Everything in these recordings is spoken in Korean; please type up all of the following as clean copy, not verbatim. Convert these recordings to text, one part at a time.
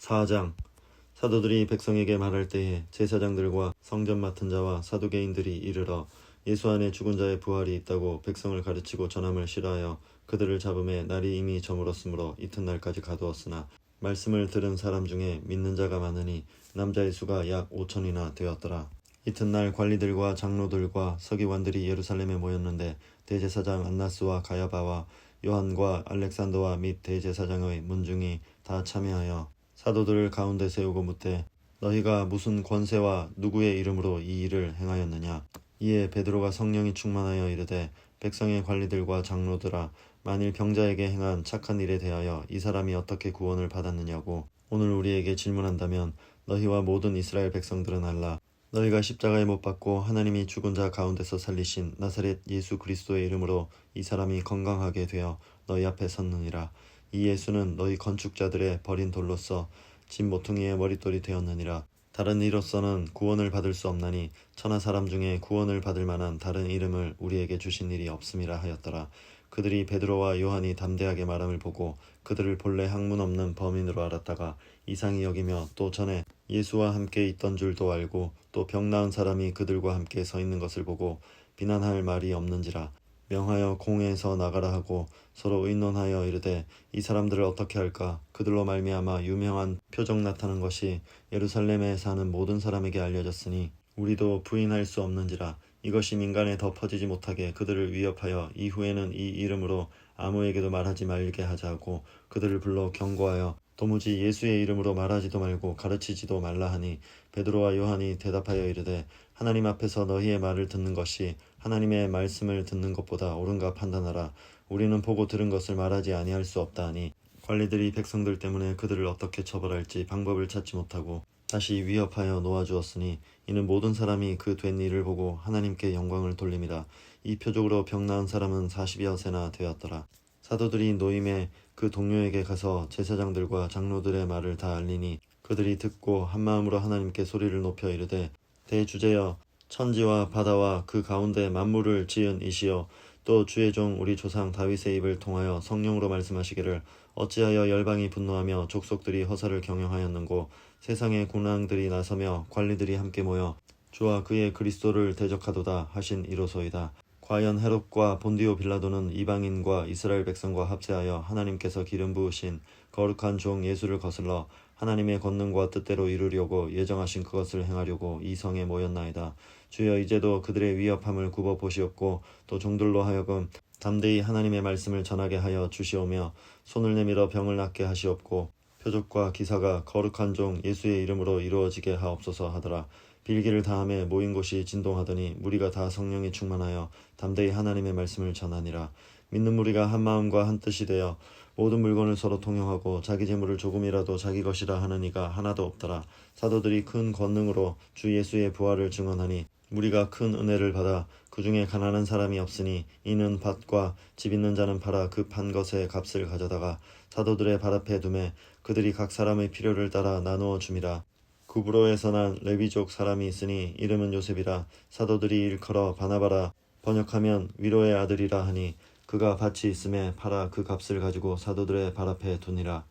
4장. 사도들이 백성에게 말할 때에 제사장들과 성전 맡은 자와 사두개인들이 이르러 예수 안에 죽은 자의 부활이 있다고 백성을 가르치고 전함을 싫어하여 그들을 잡음에 날이 이미 저물었으므로 이튿날까지 가두었으나 말씀을 들은 사람 중에 믿는 자가 많으니 남자의 수가 약 5천이나 되었더라. 이튿날 관리들과 장로들과 서기관들이 예루살렘에 모였는데 대제사장 안나스와 가야바와 요한과 알렉산더와 및 대제사장의 문중이 다 참여하여 사도들을 가운데 세우고 묻되 너희가 무슨 권세와 누구의 이름으로 이 일을 행하였느냐. 이에 베드로가 성령이 충만하여 이르되 백성의 관리들과 장로들아, 만일 병자에게 행한 착한 일에 대하여 이 사람이 어떻게 구원을 받았느냐고 오늘 우리에게 질문한다면 너희와 모든 이스라엘 백성들은 알라. 너희가 십자가에 못 박고 하나님이 죽은 자 가운데서 살리신 나사렛 예수 그리스도의 이름으로 이 사람이 건강하게 되어 너희 앞에 섰느니라. 이 예수는 너희 건축자들의 버린 돌로서 집 모퉁이의 머릿돌이 되었느니라. 다른 이로서는 구원을 받을 수 없나니 천하 사람 중에 구원을 받을 만한 다른 이름을 우리에게 주신 일이 없음이라 하였더라. 그들이 베드로와 요한이 담대하게 말함을 보고 그들을 본래 학문 없는 범인으로 알았다가 이상히 여기며 또 전에 예수와 함께 있던 줄도 알고 또 병 나은 사람이 그들과 함께 서 있는 것을 보고 비난할 말이 없는지라 명하여 공회에서 나가라 하고 서로 의논하여 이르되 이 사람들을 어떻게 할까. 그들로 말미암아 유명한 표적 나타난 것이 예루살렘에 사는 모든 사람에게 알려졌으니 우리도 부인할 수 없는지라. 이것이 민간에 더 퍼지지 못하게 그들을 위협하여 이후에는 이 이름으로 아무에게도 말하지 말게 하자고 그들을 불러 경고하여 도무지 예수의 이름으로 말하지도 말고 가르치지도 말라 하니 베드로와 요한이 대답하여 이르되 하나님 앞에서 너희의 말을 듣는 것이 하나님의 말씀을 듣는 것보다 옳은가 판단하라. 우리는 보고 들은 것을 말하지 아니할 수 없다 하니 관리들이 백성들 때문에 그들을 어떻게 처벌할지 방법을 찾지 못하고 다시 위협하여 놓아주었으니 이는 모든 사람이 그 된 일을 보고 하나님께 영광을 돌림이라. 이 표적으로 병 나은 사람은 40여 세나 되었더라. 사도들이 노임에 그 동료에게 가서 제사장들과 장로들의 말을 다 알리니 그들이 듣고 한마음으로 하나님께 소리를 높여 이르되 대주제여, 천지와 바다와 그 가운데 만물을 지은 이시여, 또 주의 종 우리 조상 다윗의 입을 통하여 성령으로 말씀하시기를 어찌하여 열방이 분노하며 족속들이 허사를 경영하였는고 세상의 군왕들이 나서며 관리들이 함께 모여 주와 그의 그리스도를 대적하도다 하신 이로소이다. 과연 헤롯과 본디오 빌라도는 이방인과 이스라엘 백성과 합세하여 하나님께서 기름 부으신 거룩한 종 예수를 거슬러 하나님의 권능과 뜻대로 이루려고 예정하신 그것을 행하려고 이 성에 모였나이다. 주여, 이제도 그들의 위협함을 굽어 보시옵고 또 종들로 하여금 담대히 하나님의 말씀을 전하게 하여 주시오며 손을 내밀어 병을 낫게 하시옵고 표적과 기사가 거룩한 종 예수의 이름으로 이루어지게 하옵소서 하더라. 빌기를 다함에 모인 곳이 진동하더니 무리가 다 성령이 충만하여 담대히 하나님의 말씀을 전하니라. 믿는 무리가 한 마음과 한 뜻이 되어 모든 물건을 서로 통용하고 자기 재물을 조금이라도 자기 것이라 하는 이가 하나도 없더라. 사도들이 큰 권능으로 주 예수의 부활을 증언하니 무리가 큰 은혜를 받아 그 중에 가난한 사람이 없으니 이는 밭과 집 있는 자는 팔아 그 판 것의 값을 가져다가 사도들의 발 앞에 두매 그들이 각 사람의 필요를 따라 나누어 줌이라. 구브로에서 난 레위족 사람이 있으니 이름은 요셉이라. 사도들이 일컬어 바나바라 번역하면 위로의 아들이라 하니 그가 밭이 있음에 팔아 그 값을 가지고 사도들의 발 앞에 두니라.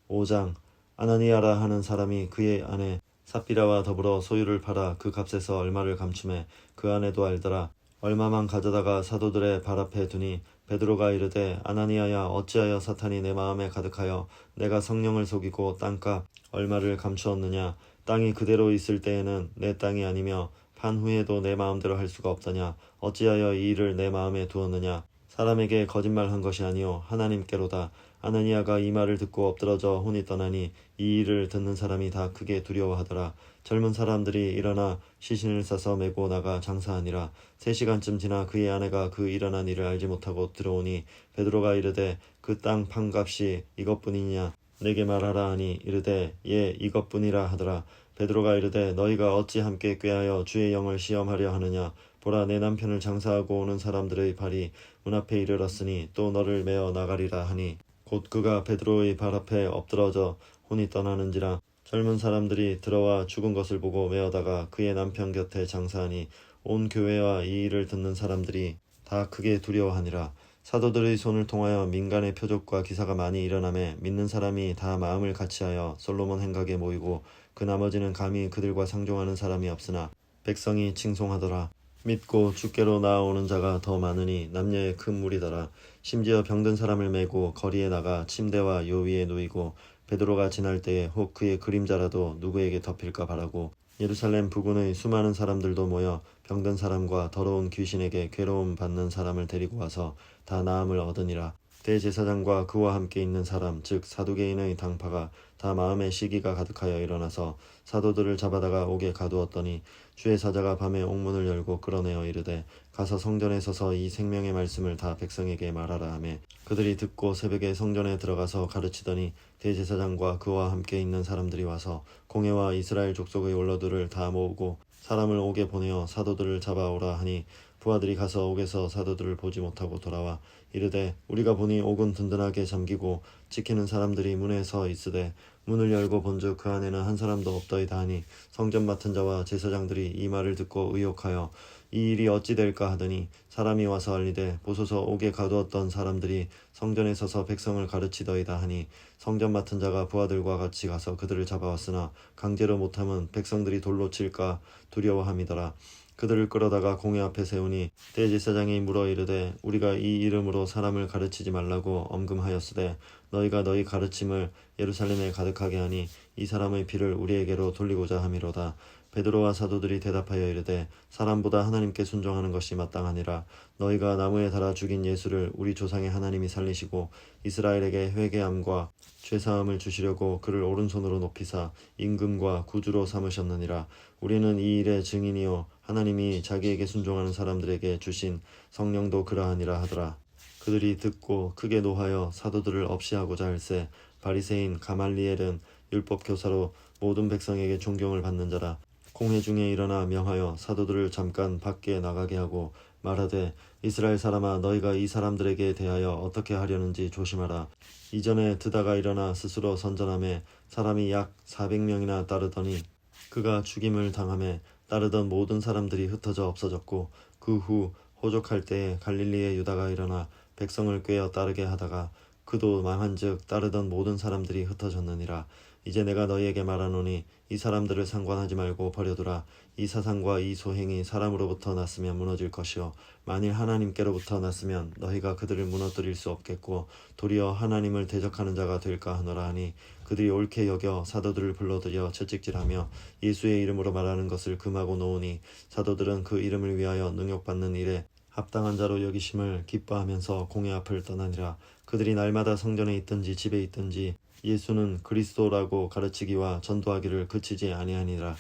5장. 아나니아라 하는 사람이 그의 아내 삽비라와 더불어 소유를 팔아 그 값에서 얼마를 감춤해 그 아내도 알더라. 얼마만 가져다가 사도들의 발 앞에 두니 베드로가 이르되 아나니아야, 어찌하여 사탄이 내 마음에 가득하여 내가 성령을 속이고 땅값 얼마를 감추었느냐. 땅이 그대로 있을 때에는 내 땅이 아니며 판 후에도 내 마음대로 할 수가 없더냐. 어찌하여 이 일을 내 마음에 두었느냐. 사람에게 거짓말한 것이 아니요 하나님께로다. 아나니아가 이 말을 듣고 엎드러져 혼이 떠나니 이 일을 듣는 사람이 다 크게 두려워하더라. 젊은 사람들이 일어나 시신을 싸서 메고 나가 장사하니라. 3시간쯤 지나 그의 아내가 그 일어난 일을 알지 못하고 들어오니 베드로가 이르되 그 땅 판값이 이것뿐이냐 내게 말하라 하니 이르되 예, 이것뿐이라 하더라. 베드로가 이르되 너희가 어찌 함께 꾀하여 주의 영을 시험하려 하느냐. 보라, 내 남편을 장사하고 오는 사람들의 발이 문 앞에 이르렀으니 또 너를 메어 나가리라 하니 곧 그가 베드로의 발 앞에 엎드러져 혼이 떠나는지라. 젊은 사람들이 들어와 죽은 것을 보고 메어다가 그의 남편 곁에 장사하니 온 교회와 이 일을 듣는 사람들이 다 크게 두려워하니라. 사도들의 손을 통하여 민간의 표적과 기사가 많이 일어나매 믿는 사람이 다 마음을 같이하여 솔로몬 행각에 모이고 그 나머지는 감히 그들과 상종하는 사람이 없으나 백성이 칭송하더라. 믿고 주께로 나아오는 자가 더 많으니 남녀의 큰 무리더라. 심지어 병든 사람을 메고 거리에 나가 침대와 요 위에 누이고 베드로가 지날 때에 혹 그의 그림자라도 누구에게 덮일까 바라고 예루살렘 부근의 수많은 사람들도 모여 병든 사람과 더러운 귀신에게 괴로움 받는 사람을 데리고 와서 다 나음을 얻으니라. 대제사장과 그와 함께 있는 사람 즉 사두개인의 당파가 다 마음에 시기가 가득하여 일어나서 사도들을 잡아다가 옥에 가두었더니 주의 사자가 밤에 옥문을 열고 끌어내어 이르되 가서 성전에 서서 이 생명의 말씀을 다 백성에게 말하라 하매 그들이 듣고 새벽에 성전에 들어가서 가르치더니 대제사장과 그와 함께 있는 사람들이 와서 공회와 이스라엘 족속의 원로들을 다 모으고 사람을 옥에 보내어 사도들을 잡아오라 하니 부하들이 가서 옥에서 사도들을 보지 못하고 돌아와 이르되 우리가 보니 옥은 든든하게 잠기고 지키는 사람들이 문에 서 있으되 문을 열고 본즉 그 안에는 한 사람도 없더이다 하니 성전 맡은 자와 제사장들이 이 말을 듣고 의혹하여 이 일이 어찌 될까 하더니 사람이 와서 알리되 보소서 옥에 가두었던 사람들이 성전에 서서 백성을 가르치더이다 하니 성전 맡은 자가 부하들과 같이 가서 그들을 잡아왔으나 강제로 못하면 백성들이 돌로 칠까 두려워함이더라. 그들을 끌어다가 공회 앞에 세우니 대제사장이 물어 이르되 우리가 이 이름으로 사람을 가르치지 말라고 엄금하였으되 너희가 너희 가르침을 예루살렘에 가득하게 하니 이 사람의 피를 우리에게로 돌리고자 함이로다. 베드로와 사도들이 대답하여 이르되 사람보다 하나님께 순종하는 것이 마땅하니라. 너희가 나무에 달아 죽인 예수를 우리 조상의 하나님이 살리시고 이스라엘에게 회개함과 죄사함을 주시려고 그를 오른손으로 높이사 임금과 구주로 삼으셨느니라. 우리는 이 일의 증인이요 하나님이 자기에게 순종하는 사람들에게 주신 성령도 그러하니라 하더라. 그들이 듣고 크게 노하여 사도들을 없이하고자 할세 바리새인 가말리엘은 율법 교사로 모든 백성에게 존경을 받는 자라. 공회 중에 일어나 명하여 사도들을 잠깐 밖에 나가게 하고 말하되 이스라엘 사람아 너희가 이 사람들에게 대하여 어떻게 하려는지 조심하라. 이전에 드다가 일어나 스스로 선전하며 사람이 약 400명이나 따르더니 그가 죽임을 당하며 따르던 모든 사람들이 흩어져 없어졌고 그 후 호족할 때에 갈릴리의 유다가 일어나 백성을 꾀어 따르게 하다가 그도 망한즉 따르던 모든 사람들이 흩어졌느니라. 이제 내가 너희에게 말하노니 이 사람들을 상관하지 말고 버려두라. 이 사상과 이 소행이 사람으로부터 났으면 무너질 것이요 만일 하나님께로부터 났으면 너희가 그들을 무너뜨릴 수 없겠고 도리어 하나님을 대적하는 자가 될까 하노라 하니 그들이 옳게 여겨 사도들을 불러들여 채찍질하며 예수의 이름으로 말하는 것을 금하고 놓으니 사도들은 그 이름을 위하여 능욕받는 일에 합당한 자로 여기심을 기뻐하면서 공회 앞을 떠나니라. 그들이 날마다 성전에 있든지 집에 있든지 예수는 그리스도라고 가르치기와 전도하기를 그치지 아니하니라.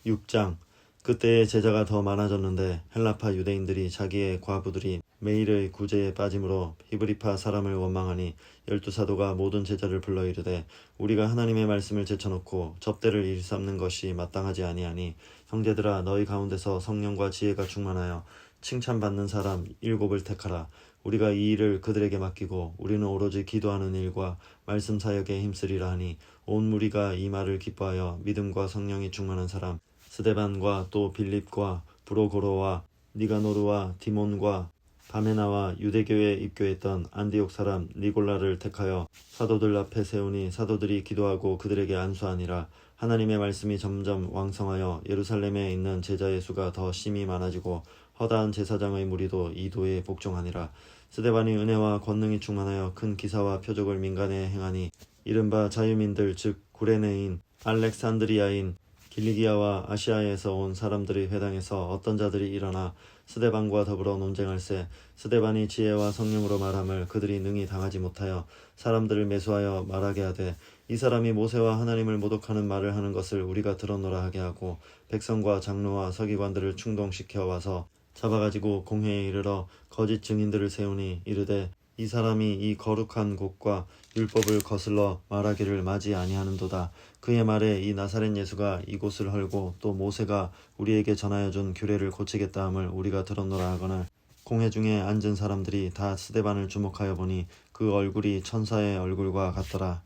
6장 그때의 제자가 더 많아졌는데 헬라파 유대인들이 자기의 과부들이 매일의 구제에 빠짐으로 히브리파 사람을 원망하니 12사도가 모든 제자를 불러 이르되 우리가 하나님의 말씀을 제쳐놓고 접대를 일삼는 것이 마땅하지 아니하니 형제들아 너희 가운데서 성령과 지혜가 충만하여 칭찬받는 사람 7을 택하라. 우리가 이 일을 그들에게 맡기고 우리는 오로지 기도하는 일과 말씀 사역에 힘쓰리라 하니 온 무리가 이 말을 기뻐하여 믿음과 성령이 충만한 사람 스데반과 또 빌립과 브로고로와 니가노르와 디몬과 바메나와 유대교에 입교했던 안디옥 사람 니골라를 택하여 사도들 앞에 세우니 사도들이 기도하고 그들에게 안수하니라. 하나님의 말씀이 점점 왕성하여 예루살렘에 있는 제자의 수가 더 심히 많아지고 허다한 제사장의 무리도 이 도에 복종하니라. 스데반이 은혜와 권능이 충만하여 큰 기사와 표적을 민간에 행하니 이른바 자유민들 즉 구레네인 알렉산드리아인 길리기아와 아시아에서 온 사람들의 회당에서 어떤 자들이 일어나 스데반과 더불어 논쟁할세 스데반이 지혜와 성령으로 말함을 그들이 능히 당하지 못하여 사람들을 매수하여 말하게 하되 이 사람이 모세와 하나님을 모독하는 말을 하는 것을 우리가 들었노라 하게 하고 백성과 장로와 서기관들을 충동시켜 와서 잡아가지고 공회에 이르러 거짓 증인들을 세우니 이르되 이 사람이 이 거룩한 곳과 율법을 거슬러 말하기를 마지 아니하는도다. 그의 말에 이 나사렛 예수가 이곳을 헐고 또 모세가 우리에게 전하여 준 규례를 고치겠다 함을 우리가 들었노라 하거늘 공회 중에 앉은 사람들이 다 스데반을 주목하여 보니 그 얼굴이 천사의 얼굴과 같더라.